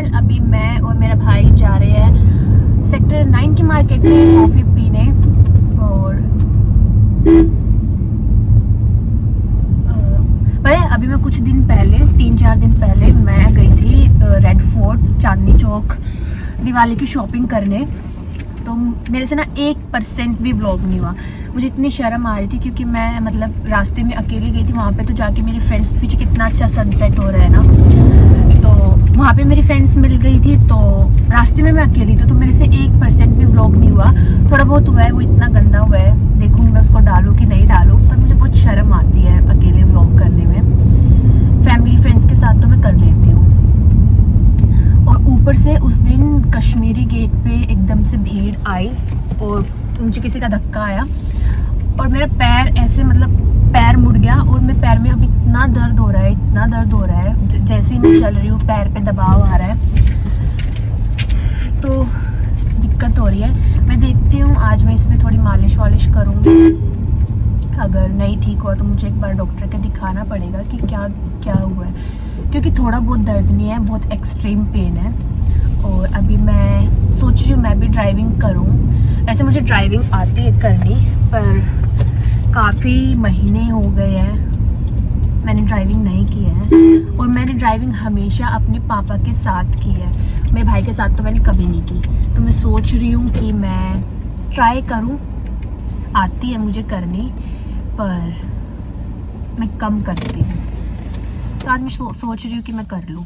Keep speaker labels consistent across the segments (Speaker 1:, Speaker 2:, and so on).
Speaker 1: Well अभी मैं और मेरा भाई जा रहे हैं सेक्टर 9 की मार्केट में कॉफ़ी पीने। और अभी मैं कुछ दिन पहले 3-4 दिन पहले मैं गई थी रेड फोर्ट चांदनी चौक दिवाली की शॉपिंग करने। तो मेरे से ना 1% भी व्लॉग नहीं हुआ। मुझे इतनी शर्म आ रही थी क्योंकि मैं मतलब रास्ते में अकेली गई थी वहाँ पे। तो जाके मेरी फ्रेंड्स पीछे कितना अच्छा सनसेट हो रहा है ना, तो वहाँ पे मेरी फ्रेंड्स मिल गई थी। तो रास्ते में मैं अकेली थी तो मेरे से 1% भी व्लॉग नहीं हुआ। थोड़ा बहुत हुआ है, वो इतना गंदा हुआ है, देखूँगी मैं उसको डालूँ कि नहीं डालूँ। पर मुझे बहुत शर्म आती है अकेले व्लॉग करने में। फैमिली फ्रेंड्स के साथ तो मैं कर लेती हूँ। और ऊपर से उस दिन कश्मीरी गेट पे एकदम से भीड़ आई और मुझे किसी का धक्का आया और मेरा पैर ऐसे मतलब पैर मुड़ गया। और मेरे पैर में अभी इतना दर्द हो रहा है, इतना दर्द हो रहा है। जैसे ही मैं चल रही हूँ पैर पे दबाव आ रहा है, तो दिक्कत हो रही है। मैं देखती हूँ आज मैं इसमें थोड़ी मालिश वालिश करूँगी। अगर नहीं ठीक हुआ तो मुझे एक बार डॉक्टर के दिखाना पड़ेगा कि क्या क्या हुआ है, क्योंकि थोड़ा बहुत दर्द नहीं है, बहुत एक्सट्रीम पेन है। और अभी मैं सोच रही हूँ मैं भी ड्राइविंग करूँ। ऐसे मुझे ड्राइविंग आती है करनी, पर काफ़ी महीने हो गए हैं मैंने ड्राइविंग नहीं की है। और मैंने ड्राइविंग हमेशा अपने पापा के साथ की है, मेरे भाई के साथ तो मैंने कभी नहीं की। तो मैं सोच रही हूँ कि मैं ट्राई करूँ। आती है मुझे करनी, पर मैं कम करती हूँ। तो आज मैं सोच रही हूँ कि मैं कर लूँ।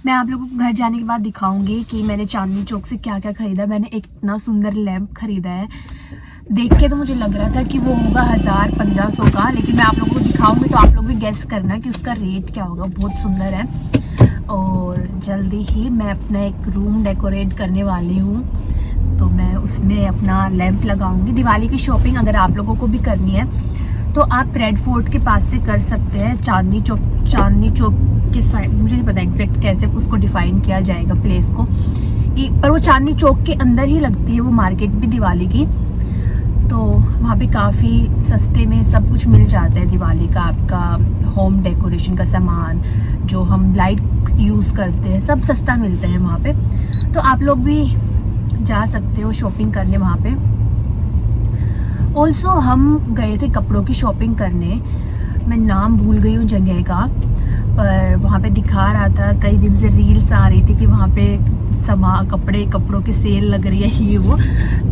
Speaker 1: मैं आप लोगों को घर जाने के बाद दिखाऊंगी कि मैंने चांदनी चौक से क्या क्या खरीदा। मैंने एक इतना सुंदर लैंप खरीदा है, देख के तो मुझे लग रहा था कि वो होगा 1000-1500 का, लेकिन मैं आप लोगों को दिखाऊंगी तो आप लोग भी गेस करना कि उसका रेट क्या होगा। बहुत सुंदर है। और जल्दी ही मैं अपना एक रूम डेकोरेट करने वाली हूँ, तो मैं उसमें अपना लैंप लगाऊंगी। दिवाली की शॉपिंग अगर आप लोगों को भी करनी है तो आप रेड फोर्ट के पास से कर सकते हैं। चांदनी चौक के साइड, मुझे नहीं पता एग्जैक्ट कैसे उसको डिफाइन किया जाएगा प्लेस को, कि पर वो चांदनी चौक के अंदर ही लगती है वो मार्केट भी दिवाली की। तो वहाँ पे काफ़ी सस्ते में सब कुछ मिल जाता है दिवाली का, आपका होम डेकोरेशन का सामान, जो हम लाइट यूज़ करते हैं, सब सस्ता मिलता है वहाँ पे। तो आप लोग भी जा सकते हो शॉपिंग करने वहाँ पे। ऑल्सो हम गए थे कपड़ों की शॉपिंग करने, मैं नाम भूल गई हूँ जगह का, पर वहाँ पे दिखा रहा था, कई दिन से रील्स आ रही थी कि वहाँ पे कपड़ों की सेल लग रही है ये वो।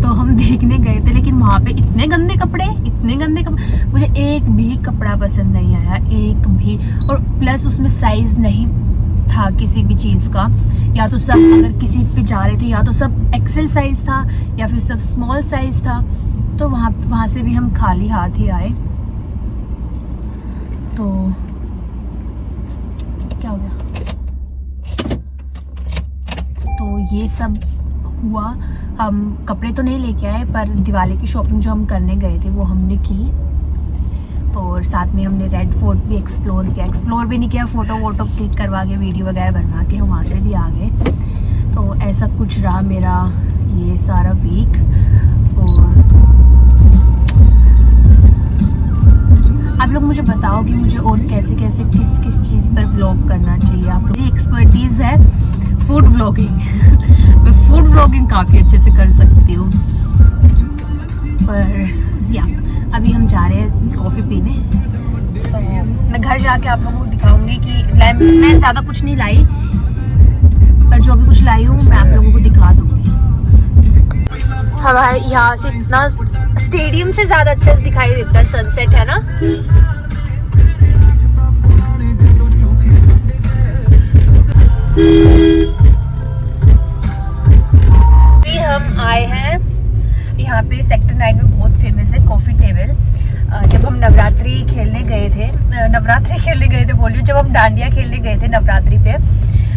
Speaker 1: तो हम देखने गए थे, लेकिन वहाँ पे इतने गंदे कपड़े मुझे एक भी कपड़ा पसंद नहीं आया, एक भी। और प्लस उसमें साइज़ नहीं था किसी भी चीज़ का, या तो सब अगर किसी पे जा रहे थे या तो सब एक्सेल साइज़ था या फिर सब स्मॉल साइज़ था। तो वहाँ से भी हम खाली हाथ ही आए। तो क्या हो गया, तो ये सब हुआ। हम कपड़े तो नहीं लेके आए, पर दिवाली की शॉपिंग जो हम करने गए थे वो हमने की। और साथ में हमने रेड फोर्ट भी एक्सप्लोर भी नहीं किया, फ़ोटो वोटो क्लिक करवा के वीडियो वगैरह बनवा के हम वहाँ से भी आ गए। तो ऐसा कुछ रहा मेरा ये सारा वीक। और आप लोग मुझे बताओ कि मुझे और कैसे किस चीज़ पर व्लॉग करना चाहिए। आप लोग, मेरी एक्सपर्टीज़ है फूड व्लॉगिंग मैं फूड व्लॉगिंग काफ़ी अच्छे से कर सकती हूँ। पर या अभी हम जा रहे हैं कॉफ़ी पीने। तो मैं घर जाके आप लोगों को दिखाऊंगी कि मैं ज़्यादा कुछ नहीं लाई, पर जो भी कुछ लाई हूँ मैं आप लोगों को दिखा दूँगी। हमारे यहाँ से इतना स्टेडियम से ज़्यादा अच्छा दिखाई देता है सनसेट, है ना। अभी हम आए हैं यहाँ पे सेक्टर 9 में, बहुत फेमस है कॉफ़ी टेबल। जब हम नवरात्रि खेलने गए थे बोलियो, जब हम डांडिया खेलने गए थे नवरात्रि पे,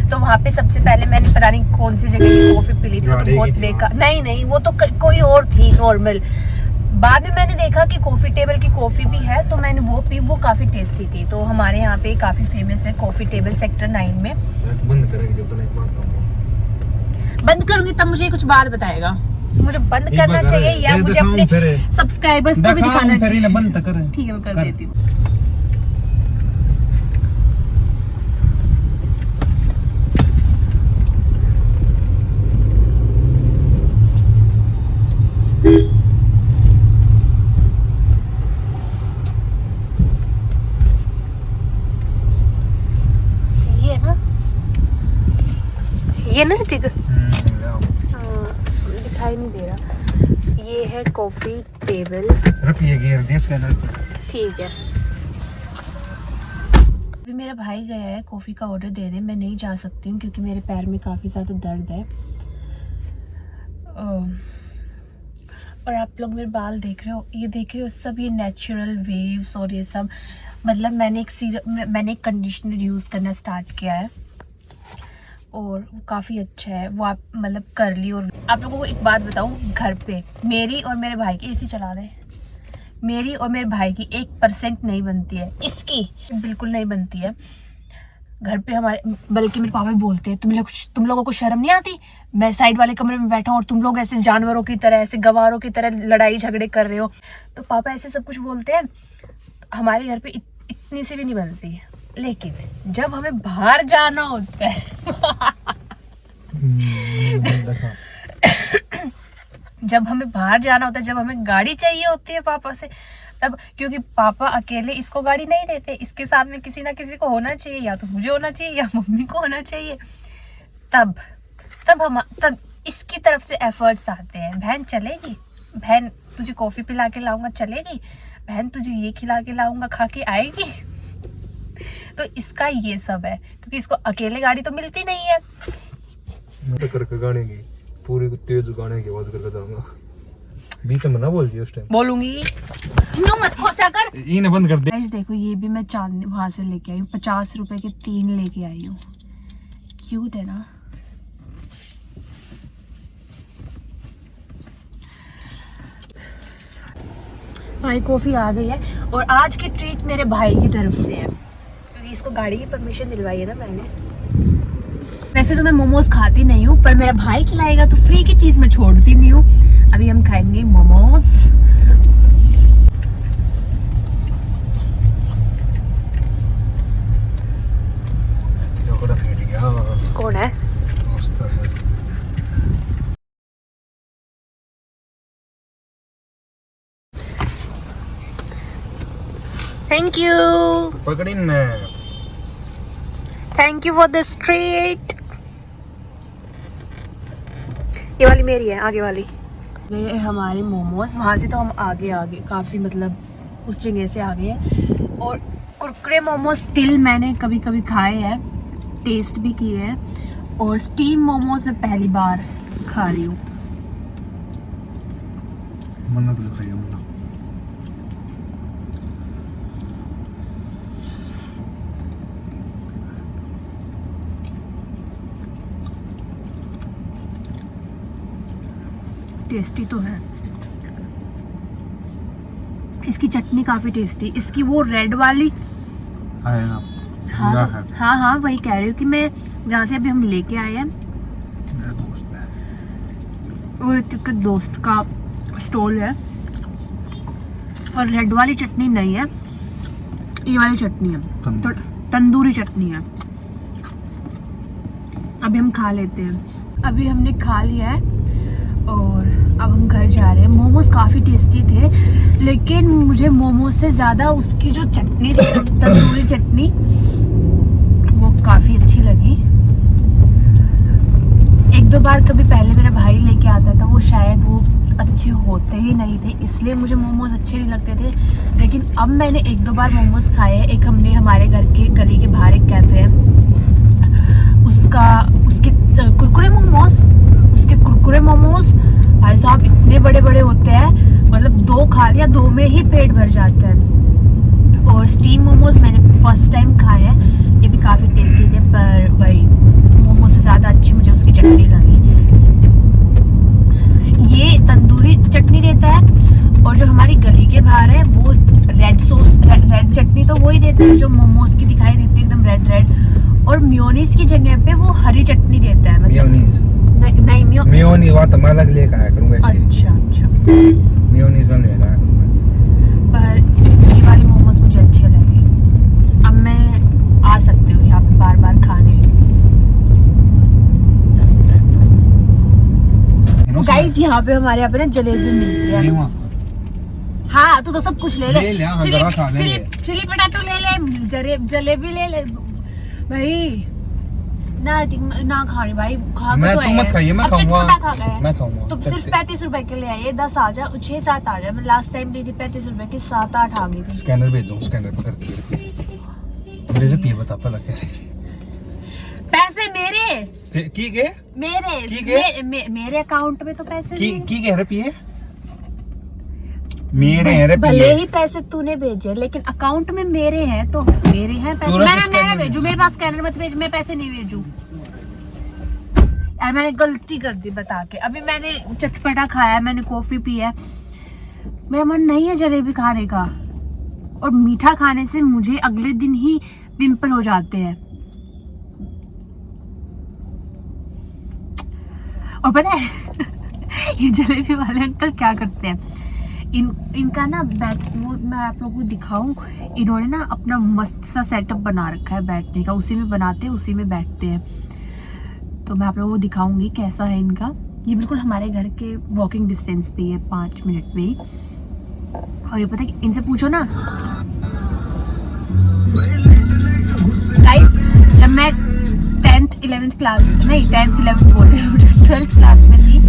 Speaker 1: तो वहाँ पे सबसे पहले मैंने पता नहीं कौन सी जगह की कॉफी पी ली थी, वो तो बहुत बेकार, नहीं वो तो कोई और थी नॉर्मल। बाद में मैंने देखा कि कॉफी टेबल की कॉफी भी है, तो मैंने वो पी, वो काफी टेस्टी थी। तो हमारे यहाँ पे काफी फेमस है कॉफी टेबल सेक्टर 9 में।
Speaker 2: बंद करेंगे जब तक बात
Speaker 1: बंद करूंगी तब मुझे कुछ बात बताएगा, मुझे बंद करना चाहिए या मुझे अपने सब्सक्राइबर्स को भी दिखाना चाहिए।
Speaker 2: बंद कर,
Speaker 1: ठीक है मैं कर देती हूँ। ये ना ठीक दिखाई नहीं दे रहा, ये है कॉफी टेबल। ठीक है, अभी मेरा भाई गया है कॉफी का ऑर्डर देने, मैं नहीं जा सकती हूँ क्योंकि मेरे पैर में काफ़ी ज़्यादा दर्द है। और आप लोग मेरे बाल देख रहे हो, ये देख रहे हो सब, ये नेचुरल वेव्स और ये सब, मतलब मैंने एक कंडीशनर यूज़ करना स्टार्ट किया है और वो काफ़ी अच्छा है। वो आप मतलब कर ली। और आप लोगों को एक बात बताऊं, घर पे मेरी और मेरे भाई की, एसी चला दे, मेरी और मेरे भाई की 1% नहीं बनती है, इसकी बिल्कुल नहीं बनती है घर पे हमारे। बल्कि मेरे पापा भी बोलते हैं तुम लोगों को शर्म नहीं आती, मैं साइड वाले कमरे में बैठा हूँ और तुम लोग ऐसे जानवरों की तरह, ऐसे गंवारों की तरह लड़ाई झगड़े कर रहे हो। तो पापा ऐसे सब कुछ बोलते हैं। हमारे घर पे इतनी सी भी नहीं बनती है, लेकिन जब हमें बाहर जाना होता है जब हमें बाहर जाना होता है, जब हमें गाड़ी चाहिए होती है पापा से, तब क्योंकि पापा अकेले इसको गाड़ी नहीं देते, इसके साथ में किसी ना किसी को होना चाहिए, या तो मुझे होना चाहिए या मम्मी को होना चाहिए। तब इसकी तरफ से एफर्ट्स आते हैं, बहन चलेगी, बहन तुझे कॉफी पिला के लाऊंगा चलेगी, बहन तुझे ये खिला के लाऊंगा खा के आएगी। तो इसका ये सब है, क्योंकि इसको अकेले गाड़ी तो मिलती नहीं है।
Speaker 2: मैं तो करके गाने की पूरी तेज गाने की आवाज करके जाऊंगा, बीच में ना बोल जी उस टाइम
Speaker 1: बोलूंगी। नो मत खोसा कर,
Speaker 2: इन्हें बंद कर दे।
Speaker 1: गाइस देखो, ये भी मैं चांदनी वहां से लेके आई हूँ, 50 रुपए के 3 लेके आई हूँ। क्यूट है ना। भाई कॉफी आ गई है और आज की ट्रीट मेरे भाई की तरफ से है, क्योंकि इसको गाड़ी की परमिशन दिलवाई है ना मैंने। वैसे तो मैं मोमोज खाती नहीं हूँ, पर मेरा भाई खिलाएगा तो फ्री की चीज मैं छोड़ती नहीं हूँ। अभी हम खाएंगे मोमोज। कौन है? थैंक यू,
Speaker 2: पकड़ी ने।
Speaker 1: Thank you for this treat. ये वाली मेरी है, आगे वाली। ये हमारे मोमोज, वहाँ से तो हम आगे काफ़ी मतलब उस जगह से आगे हैं। और कुरकुरे मोमोज स्टिल मैंने कभी कभी खाए हैं, टेस्ट भी किए हैं। और स्टीम मोमोज मैं पहली बार खा रही हूँ। टेस्टी तो है, इसकी चटनी काफी टेस्टी, इसकी वो रेड वाली
Speaker 2: है ना।
Speaker 1: हाँ हाँ वही कह रही हूँ कि मैं जहाँ से अभी हम लेके आए हैं,
Speaker 2: मेरा दोस्त है,
Speaker 1: वो ऋतिक के दोस्त का स्टॉल है। और रेड वाली चटनी नहीं है, ये वाली चटनी है, तो तंदूरी चटनी है। अभी हम खा लेते हैं। अभी हमने खा लिया है और अब हम घर जा रहे हैं। मोमोज काफ़ी टेस्टी थे, लेकिन मुझे मोमोज से ज़्यादा उसकी जो चटनी थी, तंदूरी चटनी, वो काफ़ी अच्छी लगी। एक दो बार कभी पहले मेरा भाई लेके आता था, वो शायद वो अच्छे होते ही नहीं थे, इसलिए मुझे मोमोज अच्छे नहीं लगते थे। लेकिन अब मैंने एक दो बार मोमोज खाए हैं। एक हमने हमारे घर के गली के बाहर एक कैफ़े है, उसके कुरकुरे मोमोज भाई साहब इतने बड़े बड़े होते हैं, मतलब 2 खा लिया 2 में ही पेट भर जाता है। और स्टीम मोमोज मैंने फर्स्ट टाइम खाए हैं, ये भी काफ़ी टेस्टी थे, पर वही मोमो से ज़्यादा अच्छी मुझे उसकी चटनी लगी। ये तंदूरी चटनी देता है, और जो हमारी गली के बाहर है वो रेड सॉस रेड चटनी तो वो ही देता है जो मोमोज की दिखाई देती है एकदम रेड रेड, और मियोनीज की जगह पे वो हरी चटनी देता है। मतलब नहीं
Speaker 2: मियोनीज वो तो अलग लेके आया करूं वैसे।
Speaker 1: अच्छा
Speaker 2: मियोनीज ना लेगा
Speaker 1: पर ये वाले मोमोज मुझे अच्छे लगे। अब मैं आ सकती हूँ यहाँ पे बार बार खाने। गाइस यहाँ पे हमारे यहाँ पे ना जलेबी मिलती है। हाँ तू तो सब कुछ ले ले, चिली पटाटो ले ले, जलेबी ले ले भाई। ना खानी भाई, खा
Speaker 2: मैं
Speaker 1: तो
Speaker 2: तुम मत खाइए, मैं खाऊंगा, मैं खाऊंगा।
Speaker 1: तो सिर्फ 35 रुपए के लिए आए, 10 आ जाए, 6-7 आ जाए। मैं लास्ट टाइम ली थी 35 रुपए की, 7-8 आ गई थी।
Speaker 2: स्कैनर भेजो, स्कैनर पे करती मेरे रुपये बता पा लगे
Speaker 1: पैसे मेरे
Speaker 2: की के
Speaker 1: मेरे अकाउंट में तो पैसे
Speaker 2: की कह रुपये मेरे हैं रुपये।
Speaker 1: भले ही पैसे तूने भेजे लेकिन अकाउंट में मेरे हैं तो मेरे हैं पैसे। मैं भेजू, मेरे पास स्कैनर मत भेज, मैं पैसे नहीं भेजू यार। मैंने गलती कर दी बता के। अभी मैंने चटपटा खाया, मैंने कॉफी पी है, मेरा मन नहीं है जलेबी खाने का। और मीठा खाने से मुझे अगले दिन ही पिंपल हो जाते हैं। और पता है ये जलेबी वाले अंकल क्या करते हैं, इनका ना वो मैं आप लोगों को दिखाऊं। इन्होंने ना अपना मस्त सा सेटअप बना रखा है बैठने का, उसी में बनाते हैं उसी में बैठते हैं। तो मैं आप लोगों को दिखाऊंगी कैसा है इनका। ये बिल्कुल हमारे घर के वॉकिंग डिस्टेंस पे है, 5 मिनट में ही। और ये पता है इनसे पूछो ना गाइस, जब मैं 10th 11th क्लास नहीं 10th 11th बोल रही हूँ 12th क्लास में थी,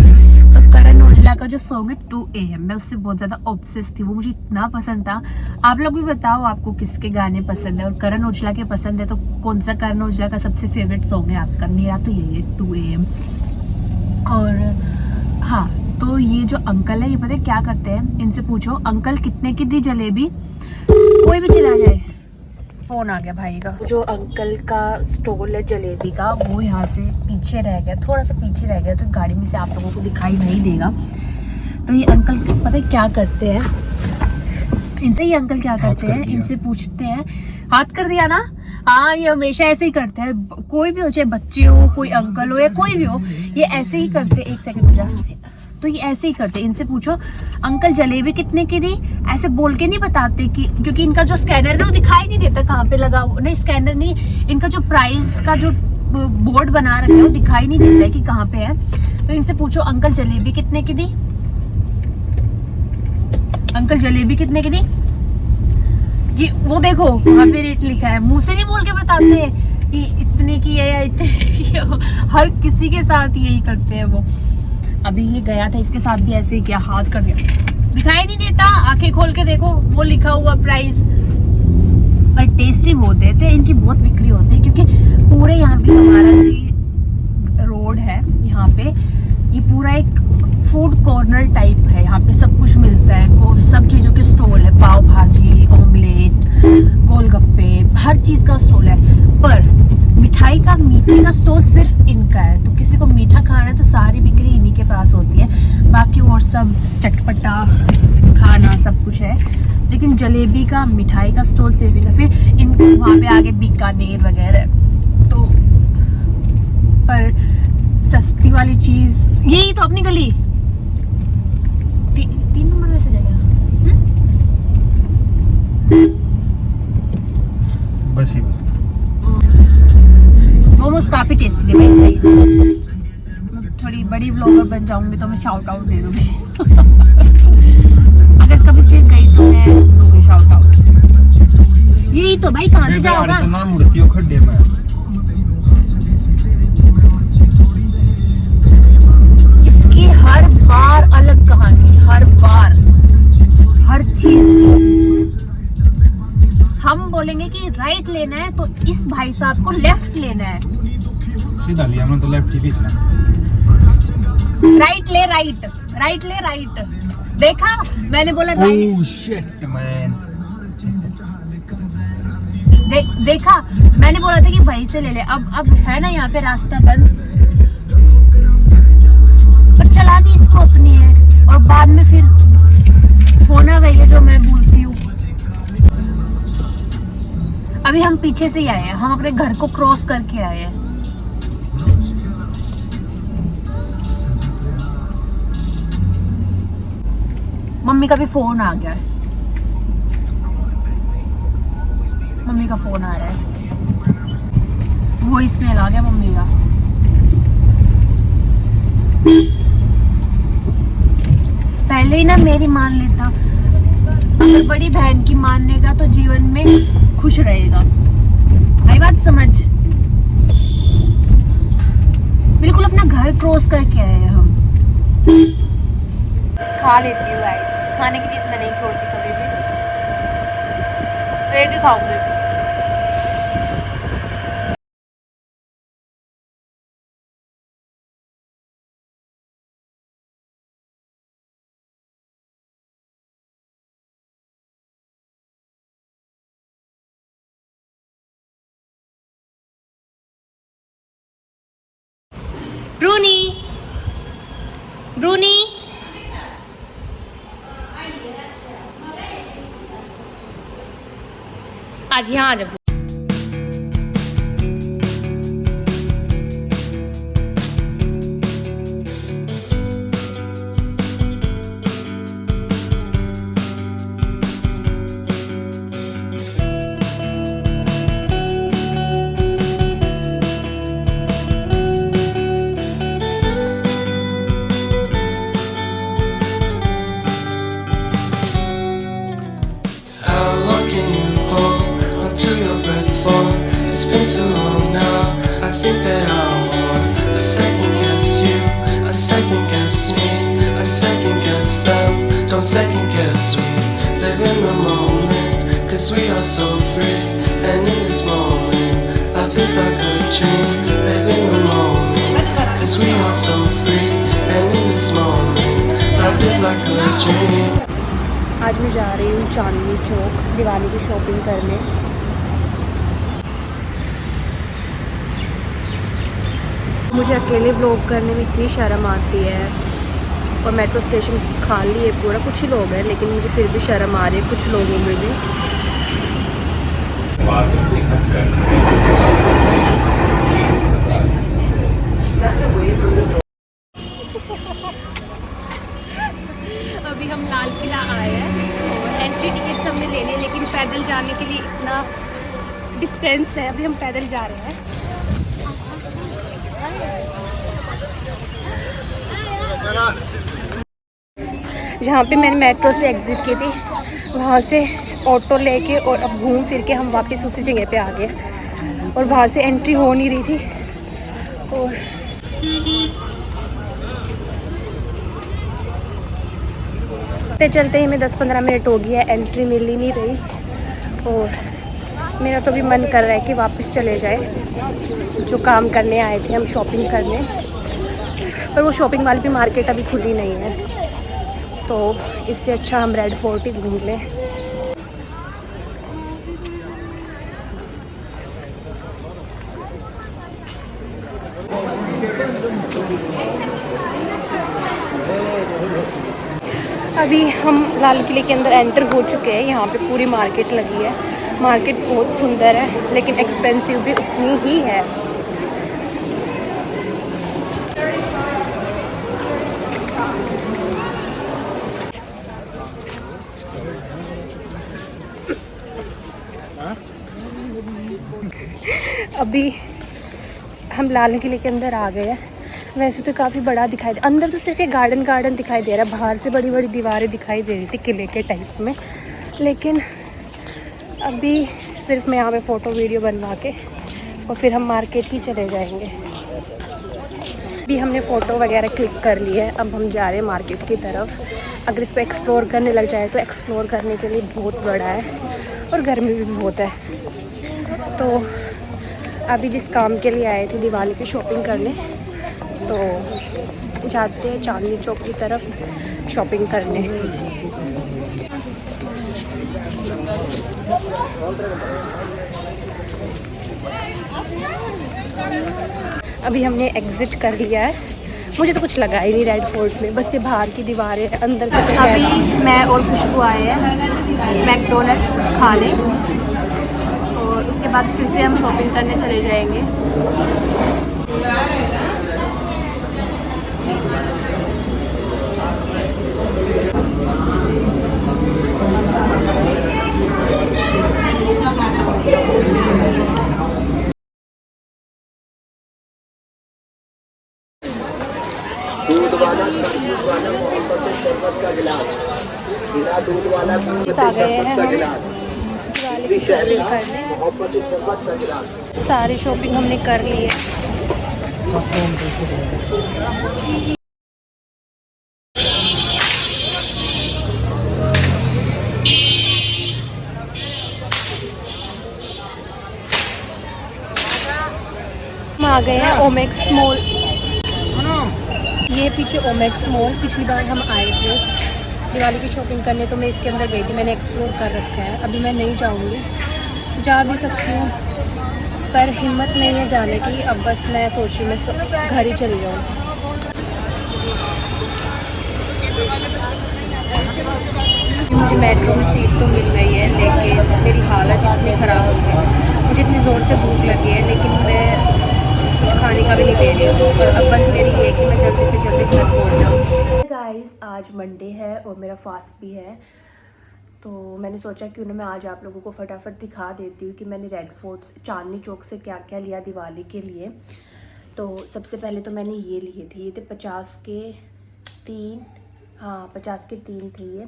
Speaker 1: तो करण औजला का जो सॉन्ग है 2 AM, मैं उससे बहुत ज्यादा ऑब्सेस थी। वो मुझे इतना पसंद था। आप लोग भी बताओ आपको किसके गाने पसंद है, और करण औजला के पसंद है तो कौन सा करण औजला का सबसे फेवरेट सॉन्ग है आपका। मेरा तो यही है 2 AM। और हाँ, तो ये जो अंकल है ये पता है क्या करते हैं, इनसे पूछो अंकल कितने की दी जलेबी। कोई भी चला जाए, फोन आ गया भाई का। जो अंकल का स्टॉल है जलेबी का वो यहाँ से पीछे रह गया, थोड़ा सा पीछे रह गया, तो गाड़ी में से आप लोगों को दिखाई नहीं देगा। तो ये अंकल पता है क्या करते हैं, इनसे ये अंकल क्या करते हैं, इनसे पूछते हैं। हाथ कर दिया ना, हाँ ये हमेशा ऐसे ही करते हैं। कोई भी हो, चाहे बच्चे हो, कोई अंकल हो या कोई भी हो, ये ऐसे ही करते। एक सेकंड जा, तो ये ऐसे ही करते। इनसे पूछो अंकल जलेबी कितने की दी, ऐसे बोल के नहीं बताते कि, क्योंकि इनका जो स्कैनर है वो दिखाई नहीं देता कहाँ पे लगा। नहीं स्कैनर नहीं, इनका जो प्राइस का जो बोर्ड बना रखा है वो दिखाई नहीं देता है कि कहाँ पे है। तो इनसे पूछो अंकल जलेबी कितने की दी, अंकल जलेबी कितने की दी। ये वो देखो वहाँ पे रेट लिखा है, मुंह से नहीं बोल के बताते कि इतने की है या इतने। हर किसी के साथ यही करते हैं वो। अभी ये गया था, इसके साथ भी ऐसे ही किया, हाथ कर दिया, दिखाई नहीं देता, आंखें खोल के देखो वो लिखा हुआ प्राइस। पर टेस्टी बहुत देते हैं, इनकी बहुत बिक्री होती है, क्योंकि पूरे यहाँ पे हमारा जो रोड है यहाँ पे, ये पूरा एक फूड कॉर्नर टाइप है। यहाँ पे सब कुछ मिलता है, सब चीज़ों के स्टॉल है, पाव भाजी, ऑमलेट, गोलगप्पे, हर चीज़ का स्टॉल है। पर मिठाई का, मीठे का स्टॉल सिर्फ इनका है। तो किसी को मीठा खाना है तो सारी बिक्री इन्हीं के पास होती है। बाकी और सब चटपटा खाना सब कुछ है, लेकिन जलेबी का, मिठाई का स्टॉल सिर्फ इनका। फिर इन वहाँ पे आगे बीकानेर वगैरह। तो पर सस्ती वाली चीज यही तो अपनी गली 3 नंबर में से जाएगा।
Speaker 2: बस ही
Speaker 1: मोमोज काफी टेस्टी थे भाई, सही। थोड़ी बड़ी व्लॉगर बन जाऊंगी तो मैं शाउट आउट दे दूंगी। अगर कभी फिर गई तो मैं दूंगी शाउट आउट। यही तो भाई, कहाँ से जाओगा।
Speaker 2: नाम उड़ती हो खड्डे में।
Speaker 1: इसकी हर बार अलग कहानी, हर बार हर चीज की। हम बोलेंगे कि राइट लेना है तो इस भाई साहब को लेफ्ट लेना है।
Speaker 2: सीधा लिया हमने तो लेफ्ट ही भेजना।
Speaker 1: राइट ले, राइट राइट ले, राइट। देखा मैंने बोला राइट।
Speaker 2: Oh shit man.
Speaker 1: देखा, मैंने बोला था कि वहीं से ले ले। अब है ना यहाँ पे रास्ता बंद, पर चलानी इसको अपनी है, और बाद में फिर होना वही है जो मैं बोलती हूँ। अभी हम पीछे से ही आए हैं, हम अपने घर को क्रॉस करके आए हैं। मम्मी का भी फोन आ गया है, मम्मी का फोन आ रहा है, वॉइस मेल आ गया मम्मी का। पहले ही ना मेरी मान लेता, अगर बड़ी बहन की मानेगा तो जीवन में खुश रहेगा। आई बात समझ? बिल्कुल अपना घर क्रॉस करके आए हैं हम। खा लेती हूँ गाइस, खाने की चीज मैं नहीं छोड़ती कभी भी, एक ही खाऊंगी। ब्रूनी, ब्रूनी, आज यहाँ आ जा।
Speaker 3: How long can you hold onto your breath for? It's been too long now. I think that I want a second guess you, a second guess me, a second guess them. Don't second guess me. Live in the moment, 'cause we are so free. And in this moment, life is like a dream. Live in the moment, 'cause we are so free. And in this moment, life is like a dream.
Speaker 1: आज मैं जा रही हूँ चांदनी चौक दिवाली की shopping करने। मुझे अकेले vlog करने में इतनी शर्म आती है, और मेट्रो स्टेशन खाली है पूरा, कुछ ही लोग हैं, लेकिन मुझे फिर भी शर्म आ रही है कुछ लोगों में भी। अभी हम लाल किला आए हैं और एंट्री टिकट हमने ले ली, लेकिन पैदल जाने के लिए इतना डिस्टेंस है, अभी हम पैदल जा रहे हैं। जहाँ पे मैंने मेट्रो से एग्जिट की थी, वहाँ से ऑटो लेके और अब घूम फिर के हम वापस उसी जगह पे आ गए, और वहाँ से एंट्री हो नहीं रही थी, और चलते ही हमें 10-15 मिनट हो गया है, एंट्री मिल ही नहीं रही, और मेरा तो भी मन कर रहा है कि वापस चले जाए। जो काम करने आए थे हम शॉपिंग करने, पर वो शॉपिंग वाली भी मार्केट अभी खुली नहीं है, तो इससे अच्छा हम रेड फोर्ट ही घूम लें। अभी हम लाल किले के अंदर एंटर हो चुके हैं। यहाँ पे पूरी मार्केट लगी है, मार्केट बहुत सुंदर है, लेकिन एक्सपेंसिव भी उतनी ही है। अभी हम लाल किले के अंदर आ गए हैं। वैसे तो काफ़ी बड़ा दिखाई दे, अंदर तो सिर्फ एक गार्डन दिखाई दे रहा है, बाहर से बड़ी बड़ी दीवारें दिखाई दे रही थी किले के टाइप में, लेकिन अभी सिर्फ मैं यहाँ पे फ़ोटो वीडियो बनवा के और फिर हम मार्केट ही चले जाएंगे। अभी हमने फ़ोटो वगैरह क्लिक कर ली है, अब हम जा रहे हैं मार्केट की तरफ। अगर इसको एक्सप्लोर करने लग जाए तो एक्सप्लोर करने के लिए बहुत बड़ा है, और गर्मी भी बहुत है। तो अभी जिस काम के लिए आए थे दिवाली की शॉपिंग करने, तो जाते हैं चांदनी चौक की तरफ शॉपिंग करने। अभी हमने एग्जिट कर लिया है। मुझे तो कुछ लगा ही नहीं रेड फोर्ट में, बस ये बाहर की दीवारें हैं, अंदर से अभी मैं और खुशबू आए हैं मैकडोनल्ड्स कुछ खाने, और उसके बाद फिर से हम शॉपिंग करने चले जाएंगे। आ गए हैं हम दिवाली की शॉपिंग करने। सारी शॉपिंग हमने कर ली है। हम आ गए हैं ओमेक्स मॉल। ये पीछे ओमेक्स मॉल, पिछली बार हम आए थे दिवाली की शॉपिंग करने, तो मैं इसके अंदर गई थी, मैंने एक्सप्लोर कर रखा है। अभी मैं नहीं जाऊंगी, जा भी सकती हूँ पर हिम्मत नहीं है जाने की। अब बस मैं सोच रही हूँ मैं घर ही चली जाऊँ। मुझे मेट्रो में सीट तो मिल गई है, लेकिन मेरी हालत इतनी ख़राब हो गई, मुझे इतनी ज़ोर से भूख लगी है, लेकिन मैं कुछ खाने का भी नहीं दे रही हूँ। और अब बस मेरी ये है कि मैं जल्दी से जल्दी घर पहुँच जाऊँ। गाइस, आज मंडे है और मेरा फास्ट भी है, तो मैंने सोचा क्यों ना मैं आज आप लोगों को फटाफट दिखा देती हूँ कि मैंने रेड फोर्ट चांदनी चौक से क्या क्या लिया दिवाली के लिए। तो सबसे पहले तो मैंने ये लिए थे, ये थे 50 के 3, हाँ 50 के 3 थे ये।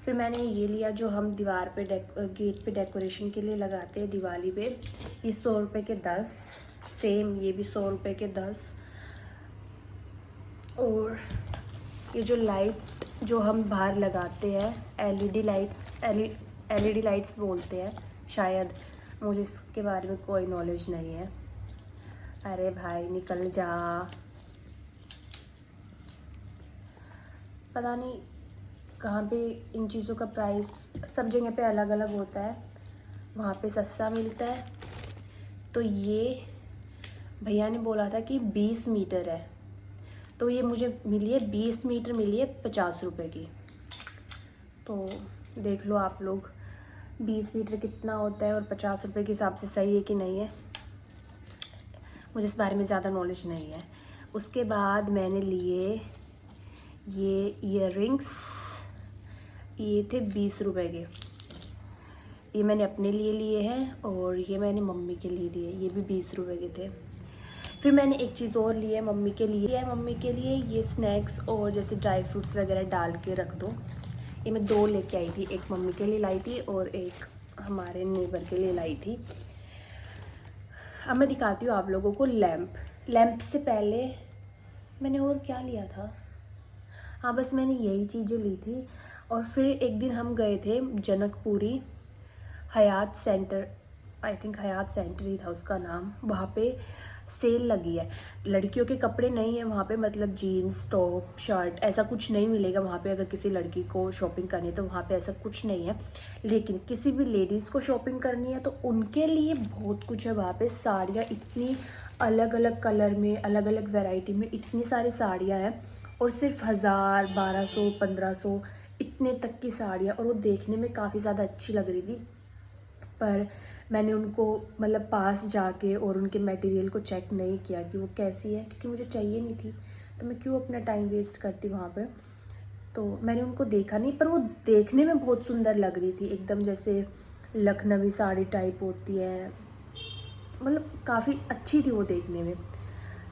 Speaker 1: फिर मैंने ये लिया जो हम दीवार पे गेट पे डेकोरेशन के लिए लगाते हैं दिवाली पे, ये 100 रुपये के 10। सेम ये भी 100 रुपये के 10। और ये जो लाइट जो हम बाहर लगाते हैं एलईडी लाइट्स बोलते हैं शायद, मुझे इसके बारे में कोई नॉलेज नहीं है। अरे भाई निकल जा, पता नहीं कहाँ पे इन चीज़ों का प्राइस सब जगह पे अलग अलग होता है, वहाँ पे सस्ता मिलता है। तो ये भैया ने बोला था कि 20 मीटर है, तो ये मुझे मिली है 20 मीटर मिली है 50 रुपये की। तो देख लो आप लोग 20 मीटर कितना होता है और 50 रुपये के हिसाब से सही है कि नहीं है, मुझे इस बारे में ज़्यादा नॉलेज नहीं है। उसके बाद मैंने लिए ये ईयररिंग्स, ये थे 20 रुपये के, ये मैंने अपने लिए लिए हैं और ये मैंने मम्मी के लिए लिए, ये भी 20 रुपये के थे। फिर मैंने एक चीज़ और ली है मम्मी के लिए, ये स्नैक्स और जैसे ड्राई फ्रूट्स वगैरह डाल के रख दो। ये मैं 2 लेके आई थी, एक मम्मी के लिए लाई थी और एक हमारे नेबर के लिए लाई थी। अब मैं दिखाती हूँ आप लोगों को लैंप से पहले मैंने और क्या लिया था, हाँ बस मैंने यही चीज़ें ली थी। और फिर एक दिन हम गए थे Janakpuri, Hyatt centre, I think Hyatt centre ही था उसका नाम, वहाँ पे सेल लगी है। लड़कियों के कपड़े नहीं है वहाँ पे, मतलब जीन्स टॉप शर्ट ऐसा कुछ नहीं मिलेगा वहाँ पे। अगर किसी लड़की को शॉपिंग करनी है तो वहाँ पे ऐसा कुछ नहीं है, लेकिन किसी भी लेडीज़ को शॉपिंग करनी है तो उनके लिए बहुत कुछ है वहाँ पे। साड़ियाँ इतनी अलग अलग कलर में, अलग अलग वैरायटी में इतनी सारी साड़ियाँ हैं, और सिर्फ 1000, 1200, 1500 इतने तक की साड़ियाँ, और वो देखने में काफ़ी ज़्यादा अच्छी लग रही थी। पर मैंने उनको मतलब पास जाके और उनके मटेरियल को चेक नहीं किया कि वो कैसी है, क्योंकि मुझे चाहिए नहीं थी, तो मैं क्यों अपना टाइम वेस्ट करती वहाँ पे। तो मैंने उनको देखा नहीं, पर वो देखने में बहुत सुंदर लग रही थी, एकदम जैसे लखनवी साड़ी टाइप होती है, मतलब काफ़ी अच्छी थी वो देखने में।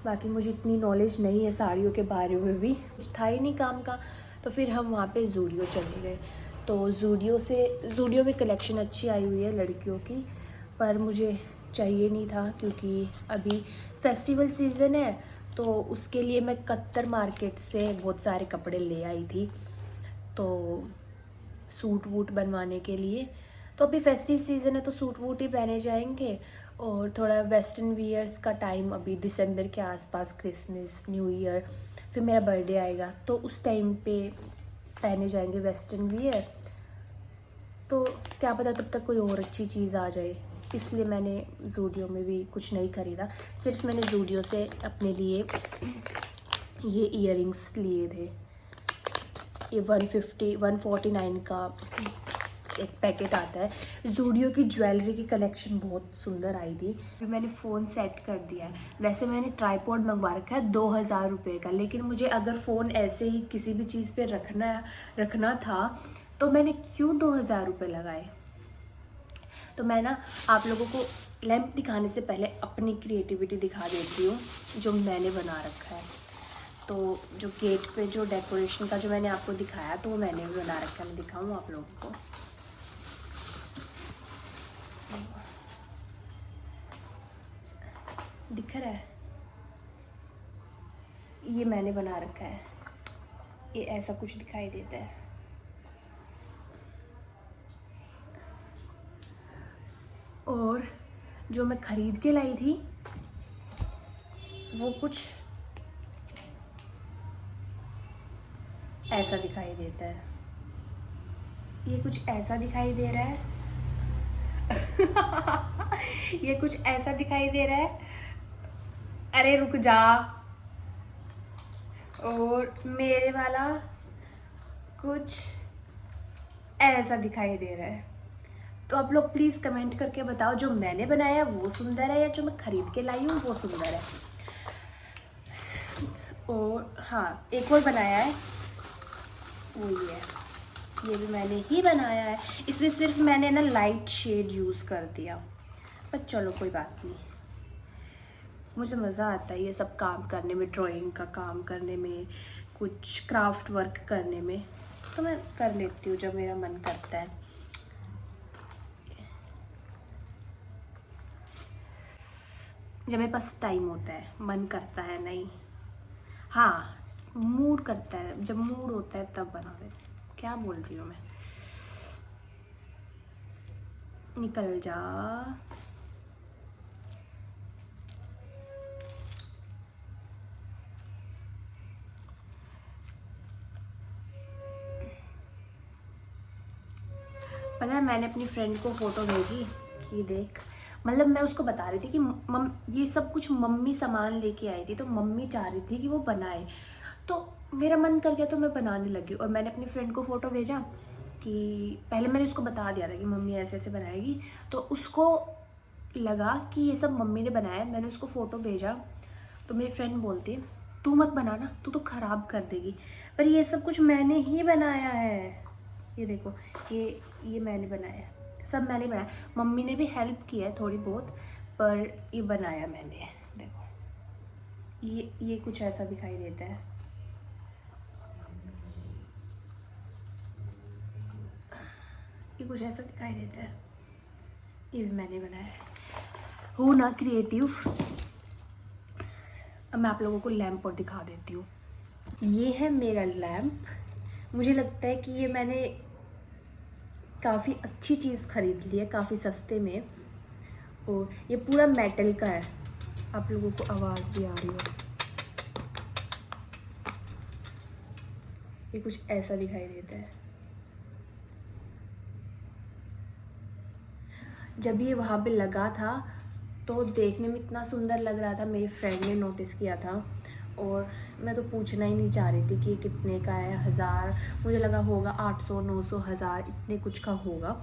Speaker 1: बाकी मुझे इतनी नॉलेज नहीं है साड़ियों के बारे में, भी था ही नहीं काम का। तो फिर हम वहाँ पे ज़ूडियो चले गए, तो ज़ूडियो में कलेक्शन अच्छी आई हुई है लड़कियों की, पर मुझे चाहिए नहीं था क्योंकि अभी फेस्टिवल सीज़न है, तो उसके लिए मैं कत्तर मार्केट से बहुत सारे कपड़े ले आई थी, तो सूट वूट बनवाने के लिए। तो अभी फेस्टिव सीज़न है तो सूट वूट ही पहने जाएंगे, और थोड़ा वेस्टर्न वियर्स का टाइम अभी दिसंबर के आसपास, क्रिसमस न्यू ईयर, फिर मेरा बर्थडे आएगा तो उस टाइम पे पहने जाएंगे वेस्टर्न वियर। तो क्या पता तब तक कोई और अच्छी चीज़ आ जाए, इसलिए मैंने ज़ूडियो में भी कुछ नहीं ख़रीदा। सिर्फ मैंने ज़ूडियो से अपने लिए ये इयररिंग्स लिए थे। ये 149 का एक पैकेट आता है। ज़ूडियो की ज्वेलरी की कलेक्शन बहुत सुंदर आई थी। फिर मैंने फ़ोन सेट कर दिया है। वैसे मैंने ट्राईपॉड मंगवा रखा है 2000 रुपये का, लेकिन मुझे अगर फ़ोन ऐसे ही किसी भी चीज़ पे रखना था तो मैंने क्यों 2000 रुपये लगाए। तो मैं ना आप लोगों को लैंप दिखाने से पहले अपनी क्रिएटिविटी दिखा देती हूँ जो मैंने बना रखा है। तो जो गेट पे जो डेकोरेशन का जो मैंने आपको दिखाया तो वो मैंने भी बना रखा है। मैं दिखाऊँ आप लोगों को। दिख रहा है, ये मैंने बना रखा है। ये ऐसा कुछ दिखाई देता है। और जो मैं ख़रीद के लाई थी वो कुछ ऐसा दिखाई देता है। ये कुछ ऐसा दिखाई दे रहा है। ये कुछ ऐसा दिखाई दे रहा है। अरे रुक जा। और मेरे वाला कुछ ऐसा दिखाई दे रहा है। तो आप लोग प्लीज़ कमेंट करके बताओ जो मैंने बनाया वो सुंदर है या जो मैं ख़रीद के लाई हूँ वो सुंदर है। और हाँ, एक और बनाया है, वो ये है। ये भी मैंने ही बनाया है। इसमें सिर्फ मैंने ना लाइट शेड यूज़ कर दिया, पर चलो कोई बात नहीं। मुझे मज़ा आता है ये सब काम करने में, ड्राइंग का काम करने में, कुछ क्राफ्ट वर्क करने में। तो मैं कर लेती हूँ जब मेरा मन करता है। जब मेरे पास टाइम होता है, मन करता है नहीं, हाँ मूड करता है, जब मूड होता है तब बना देती। क्या बोल रही हूँ मैं, निकल जा। पता है मैंने अपनी फ्रेंड को फ़ोटो भेजी कि देख, मतलब मैं उसको बता रही थी कि ये सब कुछ मम्मी सामान लेके आई थी, तो मम्मी चाह रही थी कि वो बनाए, तो मेरा मन कर गया तो मैं बनाने लगी। और मैंने अपनी फ्रेंड को फ़ोटो भेजा कि पहले मैंने उसको बता दिया था कि मम्मी ऐसे ऐसे बनाएगी, तो उसको लगा कि ये सब मम्मी ने बनाया है। मैंने उसको फ़ोटो भेजा तो मेरी फ्रेंड बोलती है तू मत बनाना, तू तो ख़राब कर देगी। पर ये सब कुछ मैंने ही बनाया है। ये देखो, ये मैंने बनाया, सब मैंने बनाया। मम्मी ने भी हेल्प किया है थोड़ी बहुत, पर ये बनाया मैंने। देखो ये कुछ ऐसा दिखाई देता है। ये कुछ ऐसा दिखाई देता है। ये भी मैंने बनाया है। हूँ ना क्रिएटिव। अब मैं आप लोगों को लैंप और दिखा देती हूँ। ये है मेरा लैंप। मुझे लगता है कि ये मैंने काफ़ी अच्छी चीज़ खरीद ली है, काफ़ी सस्ते में। और ये पूरा मेटल का है। आप लोगों को आवाज़ भी आ रही हो। ये कुछ ऐसा दिखाई देता है। जब ये वहाँ पे लगा था तो देखने में इतना सुंदर लग रहा था, मेरी फ्रेंड ने नोटिस किया था। और मैं तो पूछना ही नहीं चाह रही थी कि ये कितने का है। 1000, मुझे लगा होगा 800, 900, 1000 इतने कुछ का होगा।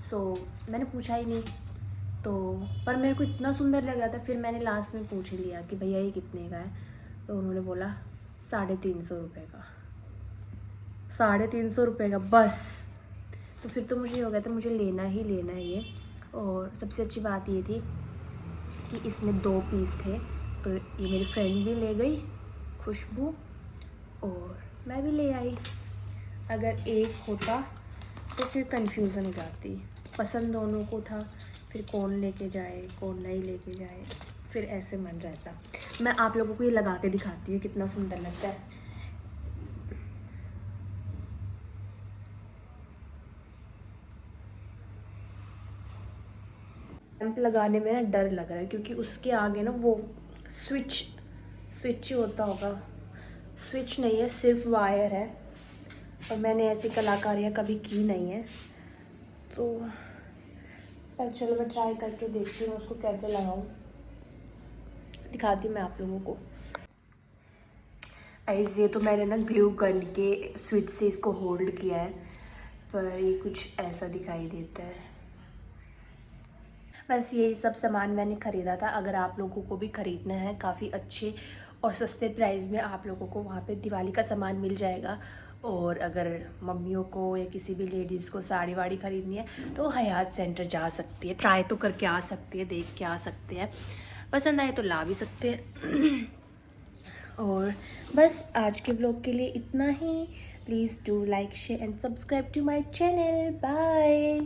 Speaker 1: सो मैंने पूछा ही नहीं। तो पर मेरे को इतना सुंदर लग रहा था, फिर मैंने लास्ट में पूछ लिया कि भैया ये कितने का है। तो उन्होंने बोला 350 रुपये का। 350 रुपये का बस। तो फिर तो मुझे हो गया था मुझे लेना ही लेना है ये। और सबसे अच्छी बात ये थी कि इसमें 2 पीस थे, तो ये मेरी फ्रेंड भी ले गई खुशबू, और मैं भी ले आई। अगर एक होता तो फिर कंफ्यूजन हो जाती। पसंद दोनों को था, फिर कौन लेके जाए कौन नहीं लेके जाए, फिर ऐसे मन रहता। मैं आप लोगों को ये लगा के दिखाती हूँ कितना सुंदर लगता है। लैंप लगाने में ना डर लग रहा है, क्योंकि उसके आगे ना वो स्विच ही होता होगा। स्विच नहीं है, सिर्फ वायर है। और मैंने ऐसी कलाकारियाँ कभी की नहीं है, तो पर चलो मैं ट्राई करके देखती हूँ उसको कैसे लगाऊँ, दिखाती हूँ मैं आप लोगों को। ये तो मैंने ना ग्लू गन के स्विच से इसको होल्ड किया है, पर ये कुछ ऐसा दिखाई देता है। बस यही सब सामान मैंने ख़रीदा था। अगर आप लोगों को भी ख़रीदना है, काफ़ी अच्छे और सस्ते प्राइस में आप लोगों को वहाँ पे दिवाली का सामान मिल जाएगा। और अगर मम्मियों को या किसी भी लेडीज़ को साड़ी वाड़ी ख़रीदनी है तो हयात सेंटर जा सकती है, ट्राई तो करके आ सकती है, देख के आ सकते हैं, पसंद आए तो ला भी सकते हैं। और बस आज के ब्लॉग के लिए इतना ही। Please do like share and subscribe to my channel. Bye.